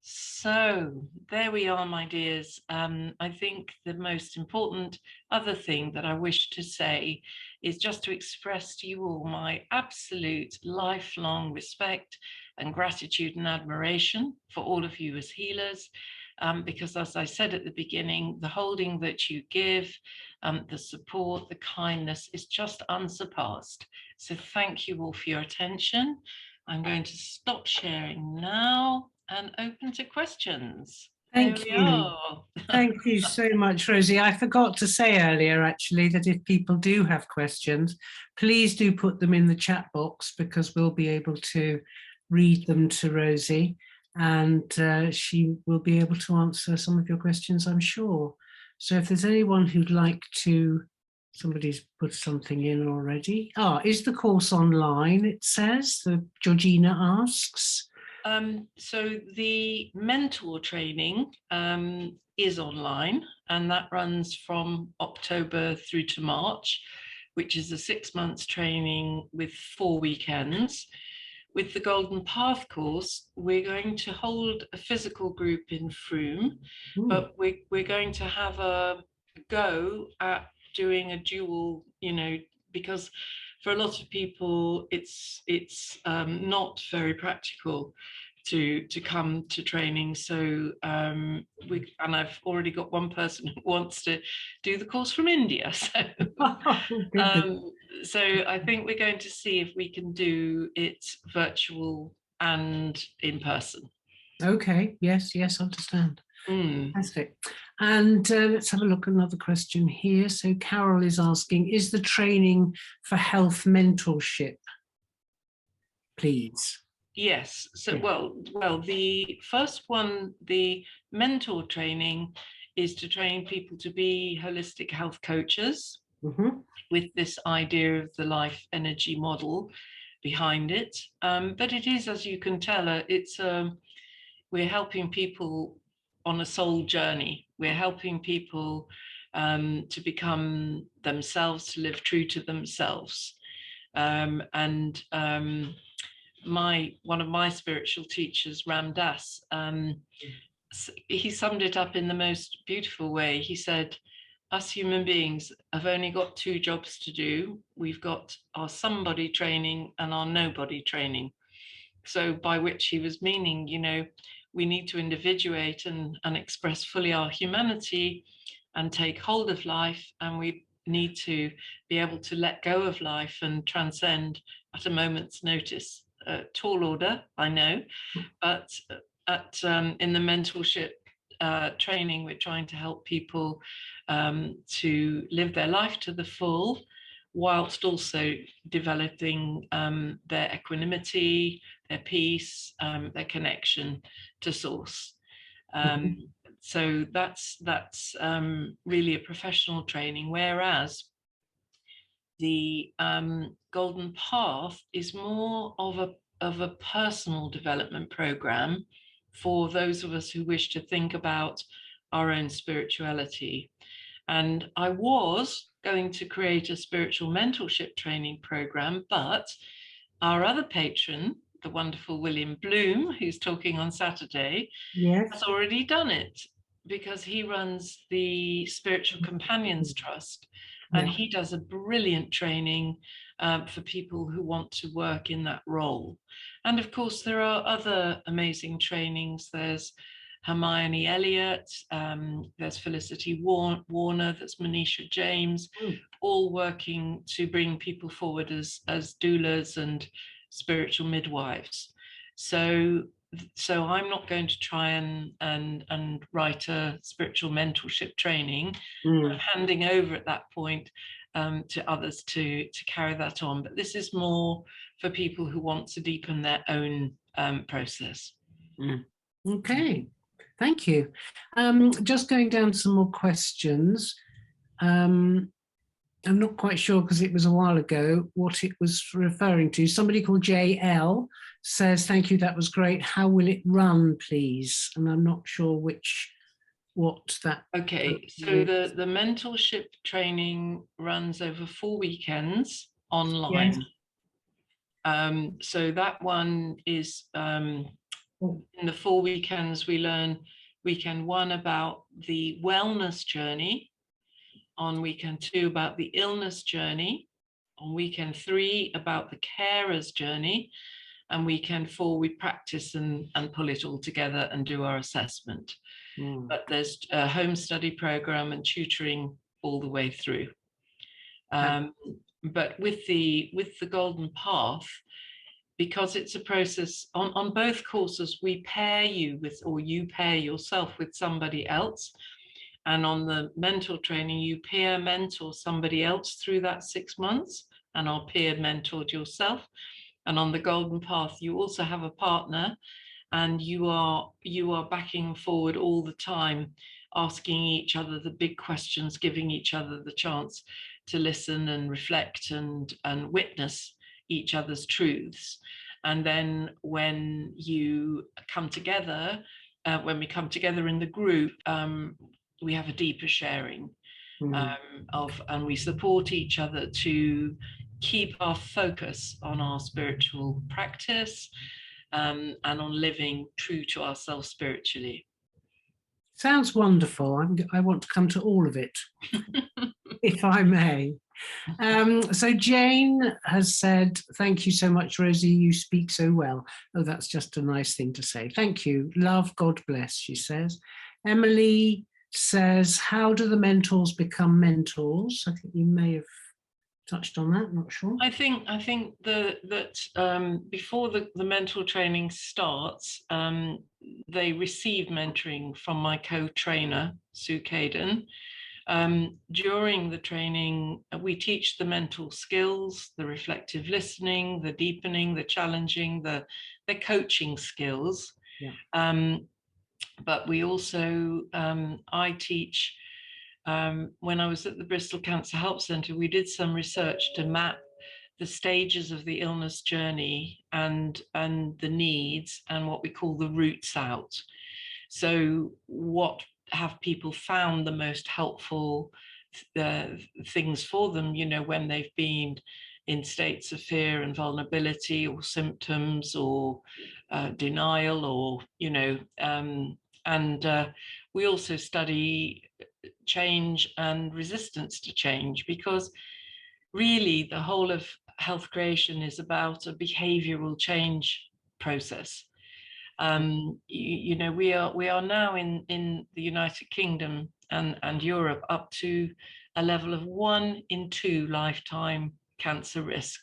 Speaker 2: So there we are, my dears. I think the most important other thing that I wish to say is just to express to you all my absolute lifelong respect and gratitude and admiration for all of you as healers. Because as I said at the beginning, the holding that you give, the support, the kindness is just unsurpassed. So thank you all for your attention. I'm going to stop sharing now and open to questions.
Speaker 1: Thank you. Thank you so much, Rosie. I forgot to say earlier, actually, that if people do have questions, please do put them in the chat box, because we'll be able to read them to Rosie, and she will be able to answer some of your questions, I'm sure. So if there's anyone who'd like to, somebody's put something in already. Is the course online, it says, Georgina asks.
Speaker 2: So the mentor training is online, and that runs from October through to March, which is a 6 months training with 4 weekends. With the Golden Path course, we're going to hold a physical group in Frome, but we're going to have a go at doing a dual, because for a lot of people, it's not very practical to come to training. So and I've already got one person who wants to do the course from India. So I think we're going to see if we can do it virtual and in person.
Speaker 1: Okay, yes, understand. Fantastic. And let's have a look at another question here. So Carol is asking, is the training for health mentorship, please?
Speaker 2: Yes. So, well, the first one, the mentor training, is to train people to be holistic health coaches with this idea of the life energy model behind it. But it is, as you can tell, we're helping people on a soul journey. We're helping people to become themselves, to live true to themselves. One of my spiritual teachers, Ram Dass, he summed it up in the most beautiful way. He said, us human beings have only got two jobs to do. We've got our somebody training and our nobody training. So by which he was meaning, we need to individuate and express fully our humanity and take hold of life. And we need to be able to let go of life and transcend at a moment's notice. Tall order, I know, but in the mentorship training, we're trying to help people to live their life to the full, whilst also developing their equanimity, their peace, their connection to source. So that's really a professional training, whereas the Golden Path is more of a personal development program for those of us who wish to think about our own spirituality. And I was going to create a spiritual mentorship training program, but our other patron, the wonderful William Bloom, who's talking on Saturday, has already done it, because he runs the Spiritual Companions Trust, and he does a brilliant training for people who want to work in that role. And of course, there are other amazing trainings. There's Hermione Elliott, there's Felicity Warner, there's Manisha James, all working to bring people forward as doulas and spiritual midwives. So I'm not going to try and write a spiritual mentorship training. I'm handing over at that point to others to carry that on. But this is more for people who want to deepen their own process.
Speaker 1: Okay, thank you. Just going down to some more questions. I'm not quite sure, because it was a while ago, what it was referring to. Somebody called JL says, thank you, that was great. How will it run, please? And I'm not sure what that...
Speaker 2: Okay, so the mentorship training runs over 4 weekends online. So that one is, in the 4 weekends, we learn weekend 1 about the wellness journey, on weekend 2 about the illness journey, on weekend 3 about the carer's journey, and weekend 4 we practice and pull it all together and do our assessment. But there's a home study program and tutoring all the way through. But with the Golden Path, because it's a process on both courses, we pair you with, or you pair yourself with somebody else. And on the mentor training, you peer mentor somebody else through that 6 months, and are peer mentored yourself. And on the Golden Path, you also have a partner, and you are backing forward all the time, asking each other the big questions, giving each other the chance to listen and reflect and witness each other's truths. And then when you come together, when we come together in the group, we have a deeper sharing and we support each other to keep our focus on our spiritual practice and on living true to ourselves spiritually.
Speaker 1: Sounds wonderful. I want to come to all of it, if I may. So Jane has said, thank you so much, Rosie, you speak so well. Oh, that's just a nice thing to say. Thank you. Love, God bless, she says. Emily says, how do the mentors become mentors? I think you may have touched on that, not sure.
Speaker 2: I think that before the mentor training starts, they receive mentoring from my co-trainer, Sue Caden. During the training, we teach the mental skills, the reflective listening, the deepening, the challenging, the coaching skills. But we also, I teach, when I was at the Bristol Cancer Help Centre, we did some research to map the stages of the illness journey and the needs and what we call the roots out. So what have people found the most helpful things for them, when they've been in states of fear and vulnerability, or symptoms, or denial, or And we also study change and resistance to change, because really the whole of health creation is about a behavioral change process. You know, we are now in the United Kingdom and Europe up to a level of 1 in 2 lifetime cancer risk.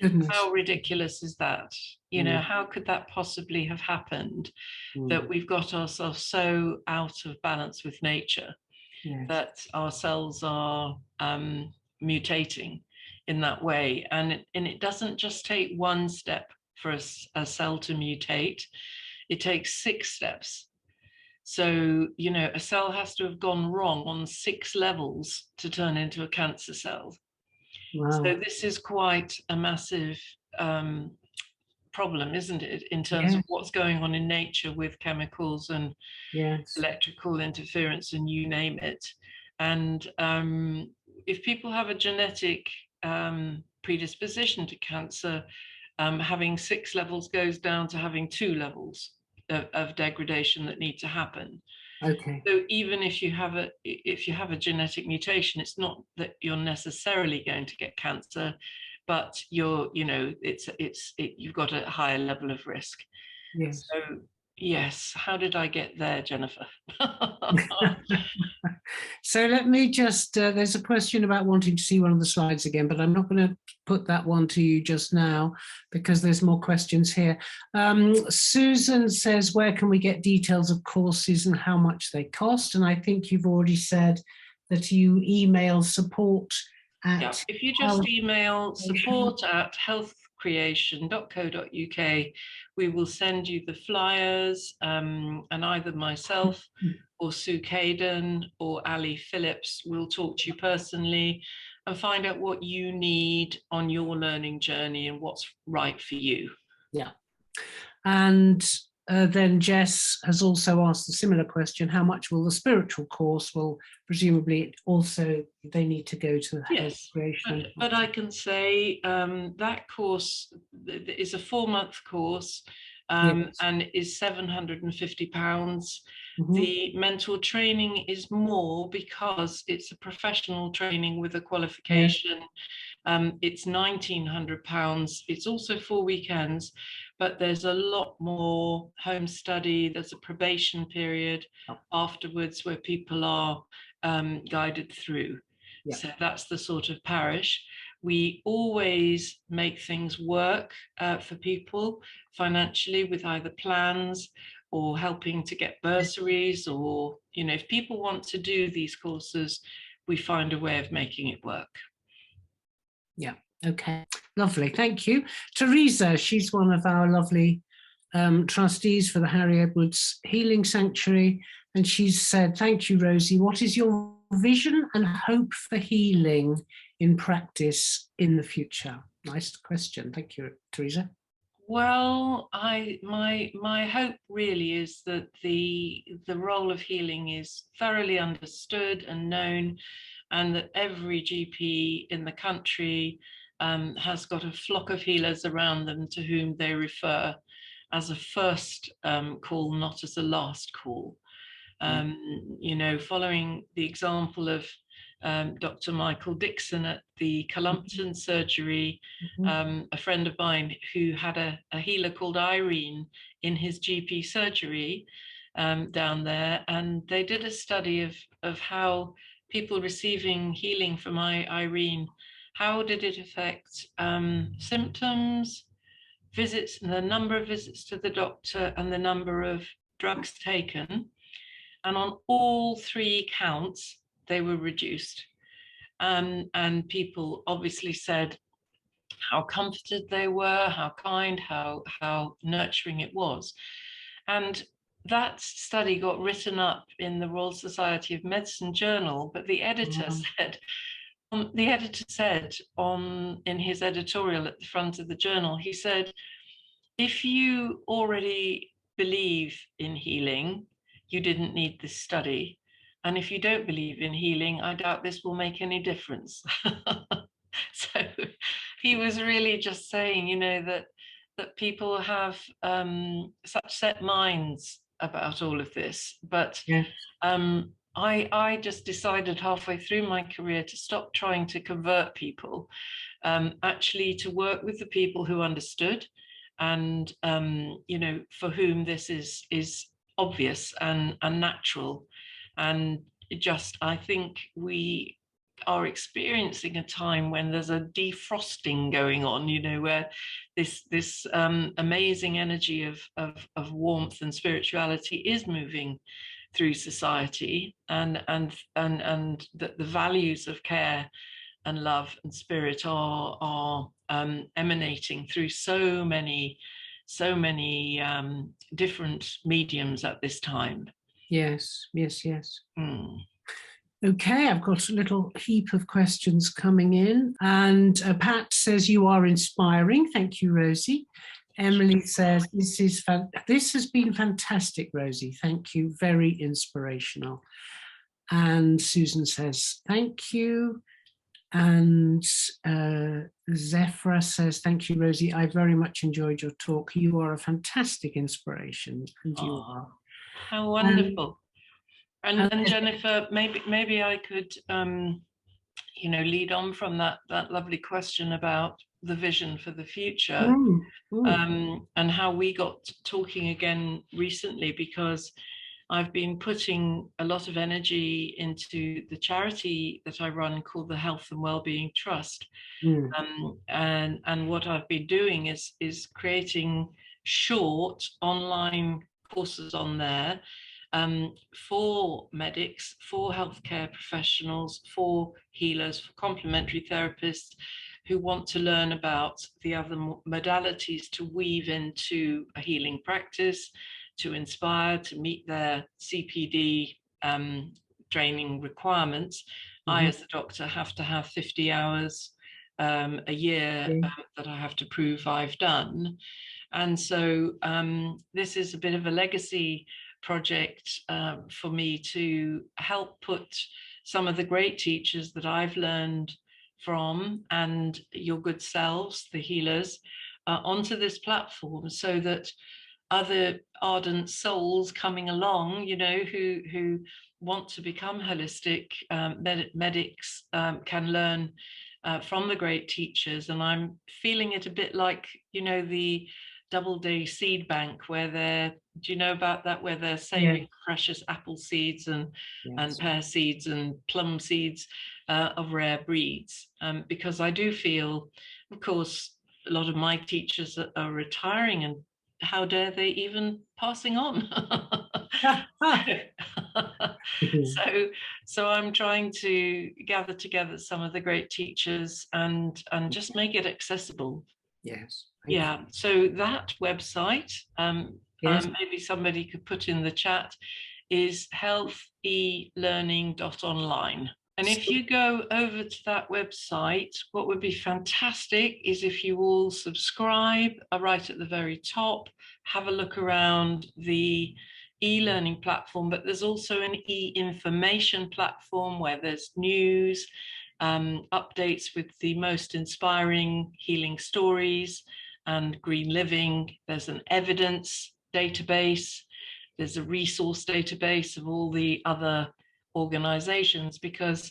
Speaker 1: Goodness.
Speaker 2: How ridiculous is that? You know, how could that possibly have happened, that we've got ourselves so out of balance with nature, that our cells are mutating in that way? And it doesn't just take one step for a cell to mutate, it takes 6 steps. So, you know, a cell has to have gone wrong on 6 levels to turn into a cancer cell.
Speaker 1: Wow.
Speaker 2: So this is quite a massive problem, isn't it, in terms of what's going on in nature with chemicals and electrical interference and you name it. And if people have a genetic predisposition to cancer, having 6 levels goes down to having 2 levels of degradation that need to happen.
Speaker 1: Okay.
Speaker 2: So even if you have a genetic mutation, it's not that you're necessarily going to get cancer, but you've got a higher level of risk.
Speaker 1: Yes.
Speaker 2: So yes, how did I get there, Jennifer?
Speaker 1: So let me just, there's a question about wanting to see one of the slides again, but I'm not going to put that one to you just now because there's more questions here. Susan says, where can we get details of courses and how much they cost? And I think you've already said that you email support at...
Speaker 2: If you just email support@healthcreation.co.uk, we will send you the flyers, and either myself or Sue Caden or Ali Phillips will talk to you personally and find out what you need on your learning journey and what's right for you.
Speaker 1: Yeah. And then Jess has also asked a similar question: how much will the spiritual course? Well, presumably also they need to go to the health creation.
Speaker 2: But I can say that course is a 4-month course and is £750. The mentor training is more because it's a professional training with a qualification. It's £1,900. It's also 4 weekends, but there's a lot more home study. There's a probation period afterwards where people are guided through. So that's the sort of parish. We always make things work for people financially with either plans or helping to get bursaries, or, you know, if people want to do these courses, we find a way of making it work.
Speaker 1: Yeah. Okay. Lovely. Thank you. Teresa, she's one of our lovely trustees for the Harry Edwards Healing Sanctuary. And she's said, thank you, Rosie. What is your vision and hope for healing in practice in the future? Nice question. Thank you, Teresa.
Speaker 2: Well, my hope really is that the role of healing is thoroughly understood and known, and that every GP in the country has got a flock of healers around them to whom they refer as a first call, not as a last call. You know, following the example of Dr. Michael Dixon at the Columpton surgery, a friend of mine who had a healer called Irene in his GP surgery down there, and they did a study of how people receiving healing from Irene, how did it affect symptoms, visits, the number of visits to the doctor, and the number of drugs taken. And on all 3 counts, they were reduced. And people obviously said how comforted they were, how kind, how nurturing it was. And that study got written up in the Royal Society of Medicine journal, but the editor said in his editorial at the front of the journal, he said, if you already believe in healing, you didn't need this study. And if you don't believe in healing, I doubt this will make any difference. So he was really just saying, you know, that people have such set minds about all of this. But
Speaker 1: Yeah.
Speaker 2: I just decided halfway through my career to stop trying to convert people, actually to work with the people who understood, and for whom this is obvious and natural. And just, I think we are experiencing a time when there's a defrosting going on, where this amazing energy of warmth and spirituality is moving through society, and that the values of care and love and spirit are emanating through so many different mediums at this time.
Speaker 1: Yes.
Speaker 2: Mm.
Speaker 1: Okay, I've got a little heap of questions coming in. And Pat says, you are inspiring. Thank you, Rosie. Emily says, this has been fantastic, Rosie. Thank you. Very inspirational. And Susan says, thank you. And Zephra says, thank you, Rosie. I very much enjoyed your talk. You are a fantastic inspiration. And you are.
Speaker 2: How wonderful. And Jennifer, maybe I could, lead on from that lovely question about the vision for the future, and how we got talking again recently, because I've been putting a lot of energy into the charity that I run called the Health and Wellbeing Trust. And what I've been doing is creating short online courses on there, for medics, for healthcare professionals, for healers, for complementary therapists who want to learn about the other modalities to weave into a healing practice, to inspire, to meet their CPD training requirements. I, as a doctor, have to have 50 hours a year that I have to prove I've done. And so this is a bit of a legacy project for me to help put some of the great teachers that I've learned from, and your good selves, the healers, onto this platform, so that other ardent souls coming along, who want to become holistic medics, can learn from the great teachers. And I'm feeling it a bit like, the Doubleday seed bank, where they're, do you know about that, where they're saving precious apple seeds and pear seeds and plum seeds of rare breeds, because I do feel, of course, a lot of my teachers are retiring, and how dare they even passing on. So I'm trying to gather together some of the great teachers and just make it accessible.
Speaker 1: Yes.
Speaker 2: Yeah, so that website, maybe somebody could put in the chat, is healthelearning.online. And if you go over to that website, what would be fantastic is if you all subscribe right at the very top, have a look around the e-learning platform, but there's also an e-information platform where there's news, updates with the most inspiring healing stories and green living. There's an evidence database. There's a resource database of all the other organizations, because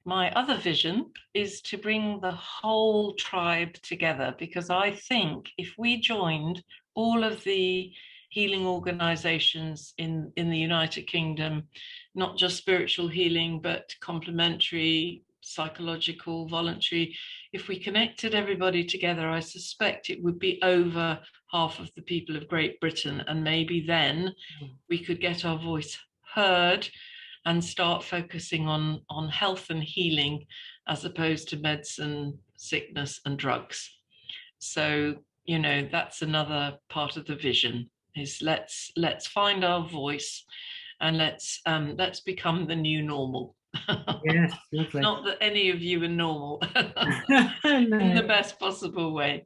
Speaker 2: my other vision is to bring the whole tribe together, because I think if we joined all of the healing organizations in the United Kingdom, not just spiritual healing, but complementary, psychological, voluntary, if we connected everybody together, I suspect it would be over half of the people of Great Britain. And maybe then we could get our voice heard and start focusing on health and healing, as opposed to medicine, sickness and drugs. So, that's another part of the vision, is let's find our voice, and let's become the new normal.
Speaker 1: Yes, lovely.
Speaker 2: Not that any of you are normal in the best possible way,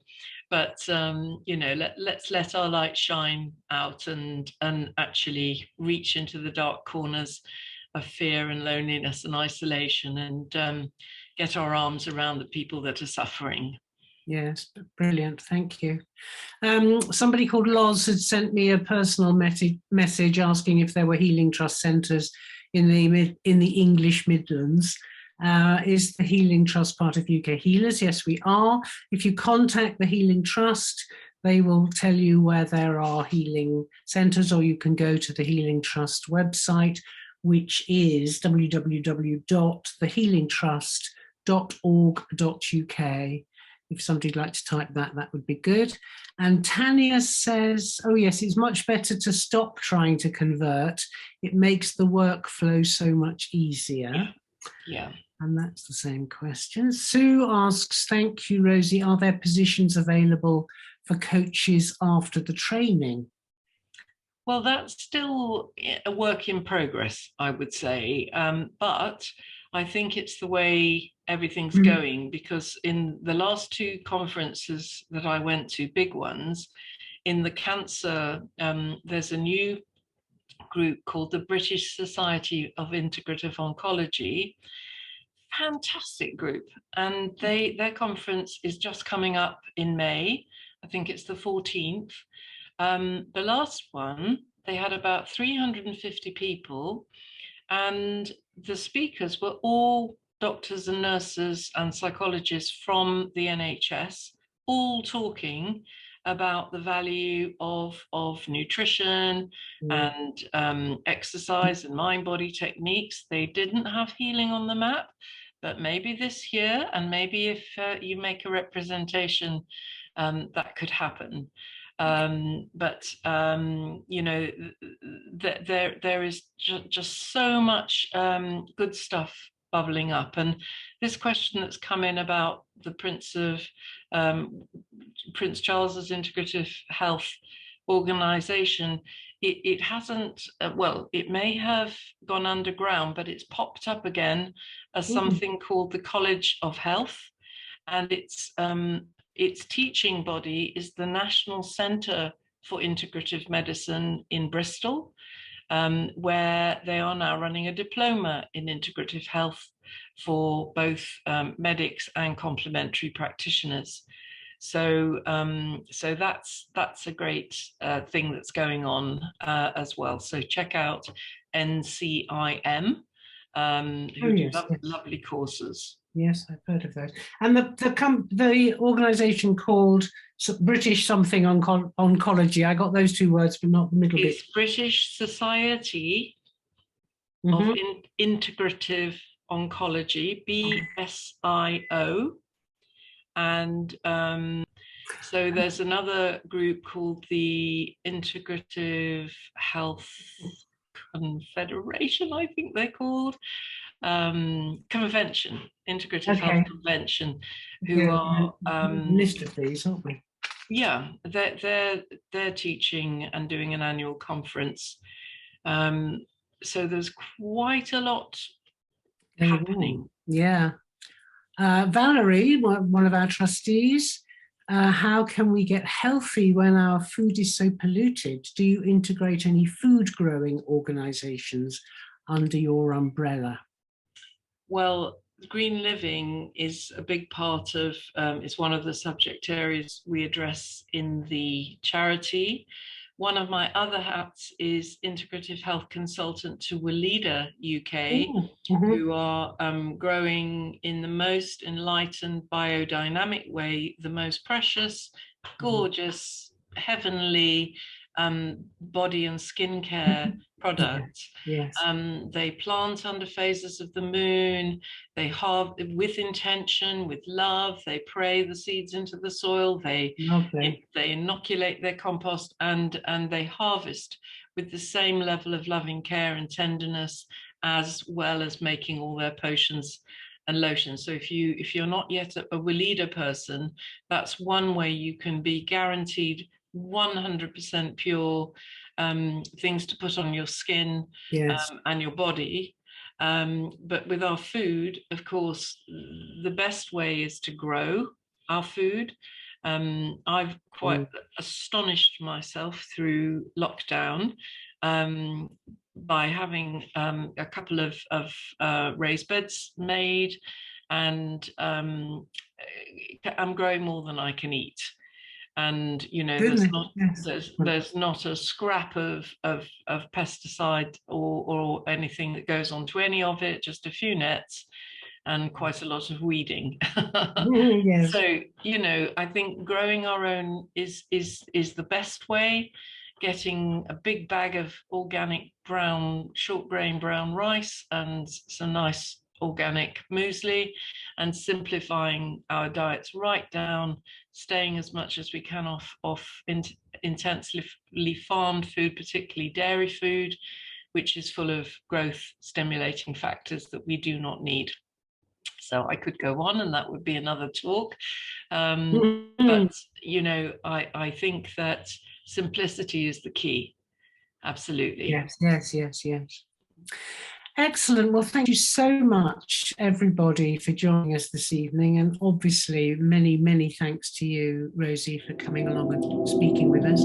Speaker 2: but let's let our light shine out and actually reach into the dark corners of fear and loneliness and isolation, and get our arms around the people that are suffering.
Speaker 1: Yes, brilliant. Thank you. Somebody called Loz had sent me a personal message asking if there were healing trust centres in the English Midlands. Is the Healing Trust part of UK Healers? Yes, we are. If you contact the Healing Trust, they will tell you where there are healing centres, or you can go to the Healing Trust website, which is www.thehealingtrust.org.uk. If somebody'd like to type that, that would be good. And Tanya says, oh yes, it's much better to stop trying to convert. It makes the workflow so much easier.
Speaker 2: Yeah.
Speaker 1: And that's the same question. Sue asks, thank you, Rosie. Are there positions available for coaches after the training?
Speaker 2: Well, that's still a work in progress, I would say. But I think it's the way everything's going, because in the last two conferences that I went to, big ones, in the cancer, there's a new group called the British Society of Integrative Oncology. Fantastic group. And their conference is just coming up in May. I think it's the 14th. The last one, they had about 350 people, and the speakers were all doctors and nurses and psychologists from the NHS, all talking about the value of nutrition and exercise and mind-body techniques. They didn't have healing on the map, but maybe this year, and maybe if you make a representation, that could happen. But you know, there is just so much good stuff bubbling up. And this question that's come in about the Prince Charles's integrative health organization, it hasn't, well, it may have gone underground, but it's popped up again as something called the College of Health, and its teaching body is the National Centre for Integrative Medicine in Bristol, where they are now running a diploma in integrative health for both medics and complementary practitioners. So that's a great thing that's going on as well. So check out NCIM, who do lovely courses.
Speaker 1: Yes, I've heard of those. And the organisation called British something Oncology. I got those two words, but not the middle bit.
Speaker 2: It's British Society of Integrative Oncology, BSIO. And so there's another group called the Integrative Health Confederation, I think they're called. Convention, Integrative Health Convention, who are
Speaker 1: list of these, aren't we?
Speaker 2: Yeah, they're teaching and doing an annual conference. So there's quite a lot happening.
Speaker 1: Yeah. Valerie, one of our trustees, how can we get healthy when our food is so polluted? Do you integrate any food growing organizations under your umbrella?
Speaker 2: Well, green living is a big part of, it's one of the subject areas we address in the charity. One of my other hats is integrative health consultant to Weleda UK, who are growing in the most enlightened biodynamic way, the most precious, gorgeous, heavenly body and skincare products.
Speaker 1: Yes.
Speaker 2: They plant under phases of the moon, they harvest with intention, with love, they pray the seeds into the soil, they inoculate their compost, and they harvest with the same level of loving care and tenderness, as well as making all their potions and lotions. So if you're not yet a Weleda person, that's one way you can be guaranteed 100% pure things to put on your skin and your body. But with our food, of course, the best way is to grow our food. I've quite astonished myself through lockdown by having a couple of raised beds made, and I'm growing more than I can eat. And
Speaker 1: Goodness, yes.
Speaker 2: there's not a scrap of pesticide or anything that goes onto any of it, just a few nets and quite a lot of weeding.
Speaker 1: Yes.
Speaker 2: So I think growing our own is the best way. Getting a big bag of organic brown short grain brown rice and some nice organic muesli, and simplifying our diets right down, staying as much as we can off intensively farmed food, particularly dairy food, which is full of growth stimulating factors that we do not need. So I could go on, and that would be another talk. But I think that simplicity is the key. Absolutely.
Speaker 1: Yes. Excellent. Well, thank you so much, everybody, for joining us this evening. And obviously, many, many thanks to you, Rosy, for coming along and speaking with us.